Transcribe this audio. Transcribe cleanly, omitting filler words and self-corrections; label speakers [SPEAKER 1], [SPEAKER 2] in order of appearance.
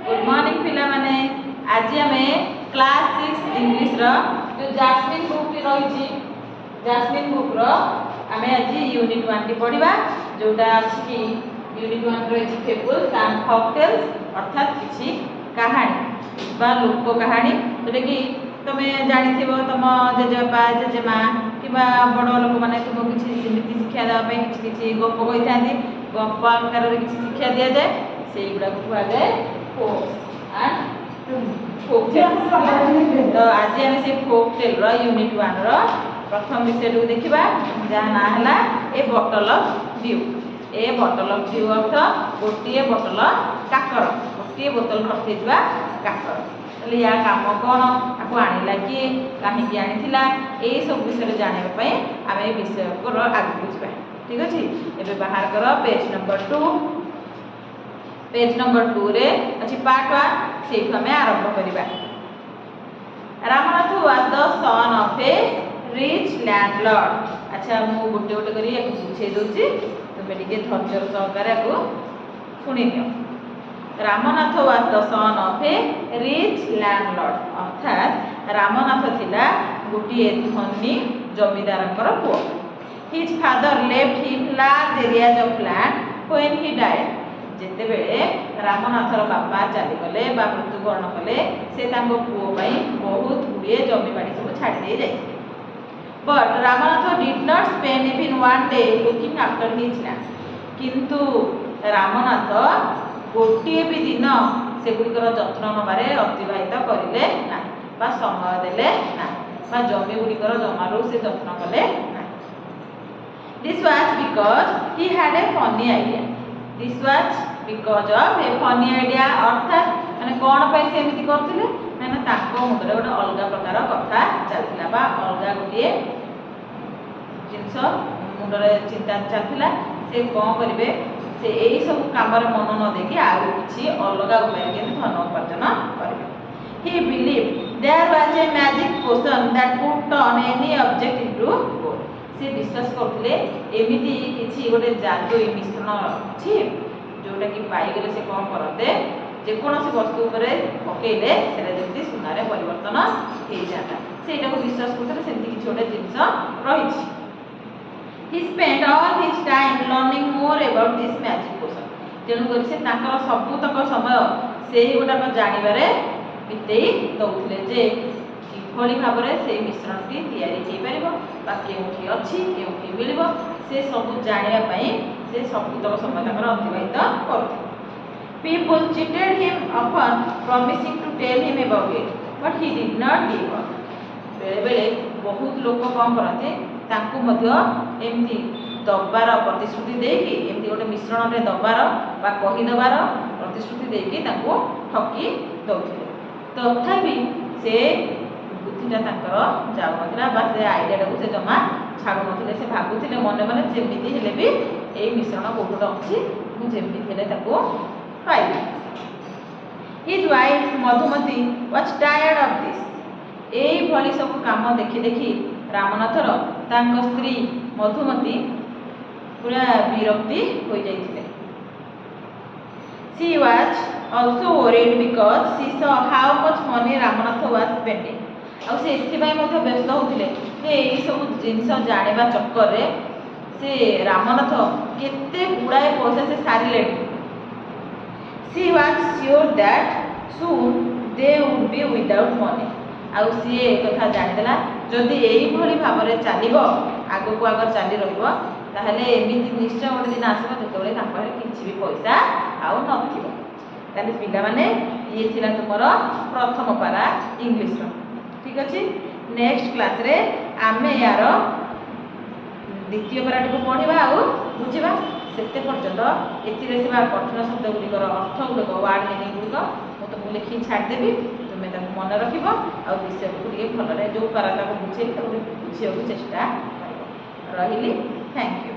[SPEAKER 1] Good morning पिला माने आज आमे क्लास 6 इंग्लिश रो जो जैस्मिन बुक रही जैस्मिन बुक रो आमे आज यूनिट 1 टी पढिबा जोटा अछि कि यूनिट 1 रही फेबल्स एंड फॉकटेल्स अर्थात किछि कहानी बा लोक कहानी जोटा कि तमे जानिथिबो तम जेजेबा जेजेमा किबा बड़ लोक माने तुम किछि समिति शिक्षा देबा पई किछि गप कहिथांती गप आकार रे किछि शिक्षा दिया जाय से गुडा को आगे folk and folk tale तो आज हम से folk tale रो यूनिट 1 रो प्रथम विषय को देखिबा जहा ना हला a bottle of dew a bottle of dew अर्थ गोटिए बॉटल काकर गोटिए बोतल रखिथिबा काकर तले या काम कोन आको आनिला कि काहे कि आनिथिला ए सब विषय जानिबा पई आमे विषय को आगे बुझबा ठीक अछि एबे बाहर करो पेज नंबर 2 पेज नंबर 2 रे अछि पार्ट 1 से हमें आरंभ करिबा Ramnath was the son of a rich landlord अच्छा मु गोटे गोटे करी एक बुझे दोची तुमे टिके धैर्य सहकारे को सुनि नियो Ramnath was the son of a rich landlord अर्थात रामनाथ थिला गोटे धनी जमीदारकर पुओ his father left him large areas of land when he died जेते बेले रामनाथर बापा चली गले बा मृत्युवरण कले से तांको पुओ पई बहुत गुडिए जमी बाड़ी सब छाडी दे जाय but Ramnath did not spend even one day looking after his land किंतु रामनाथ गोटिए भी दिन से गुडिकर जत्न नबारे अतिबाहित करिले ना बा समय देले ना बा जमी गुडिकर जमारू से जत्न कले ना this was because he had a funny idea this was because of A funny idea अर्थात माने कोन पई से एमिति करथिले माने ताको मुंडरे गोटे अलगा प्रकार कथा चलथिला बा अलगा गोटे जिंस मुंडरे चिंता चलथिला से कोन करिवे से एही सब काम रे मन न देखि आउ किछि अलगा उपाय के धन उपार्जन करिवे ही believe there was a magic potion that put turn any object into gold से विश्वास करथिले एमिति किछि गोटे जादू मिश्रण अछि जोटा कि पाई गेले से कोन करते जे कोनोसी वस्तु उपरे पकेइले सेरे जेति सुनारे परिवर्तन हे जाता सेटा को विश्वास करथिले सेति किछि गोटे जिंस रहिछि he spent all his time learning more about this magic potion जेनु करि से ताकर सबु तक समय सेही गोटा को जानिबारे बितेई दउथिले जे किभଳି भाबरे से मिश्रणटी तयारी हे परिबो बा केउठी अछि केउठी मिलिबो से सब जानिया पई से सब तक समय ताकर अतिबाहित करथि people cheated him often promising to tell him about it but he did not give up बेले बेले बहुत लोक कम करते ताकू मध्य एमती दबार प्रतिश्रुति देकी एमती गोटे मिश्रण रे दबार बा कहि दबार प्रतिश्रुति देकी ताकू ठकी दउथिले तथापि से बुद्धिटा ताकर जाउ नथिला बा से आइडिया टाकू से जमा छाडु नथिले से भाबुथिले मने मने जेमिति हेले भी एई मिश्रण बहुत अछि मु जेमिति हेले ताकू पाइबी his wife Madhumati was tired of this एई भली सब काम देखि देखि रामनाथर तांको स्त्री मधुमती पूरा विरक्ति होई जाइथिले she was also worried because she saw how much money Ramnath was spending आ से एथिबाई मध्ये व्यस्त होथिले जे एई सब जिंस जानिबा चक्कर रे से रामनाथ केते गुडाए पैसा से सारिले she was sure that soon they would be without money आ सी ए कथा जानि देला जदि एई भली भाबरे चालिबो आगो को आगर चाली रहइबो ताहले एमिति निश्चय गोटे दिन आसीबो जेतबेले तांपर किछि भी पैसा आउ नथिबो ताले पिला माने ये थिला तुमर प्रथम पारा इंग्लिश रो ठीक अछि नेक्स्ट क्लास रे आमे यार द्वितीय पाराटी को पढिबा आ बुझिबा सेते पर्यंत एतिरे सेवा कठिन शब्द गुडी कर अर्थ गुडी को वर्ड मीनिंग गुडी को मु तो लिखि छाड़ देबी तुमे ताको मन रखिबो आ विषय को टिके भलरे जो पारा ताको बुझे ताको बुझियो चेष्टा करिबो रहिली थैंक यू।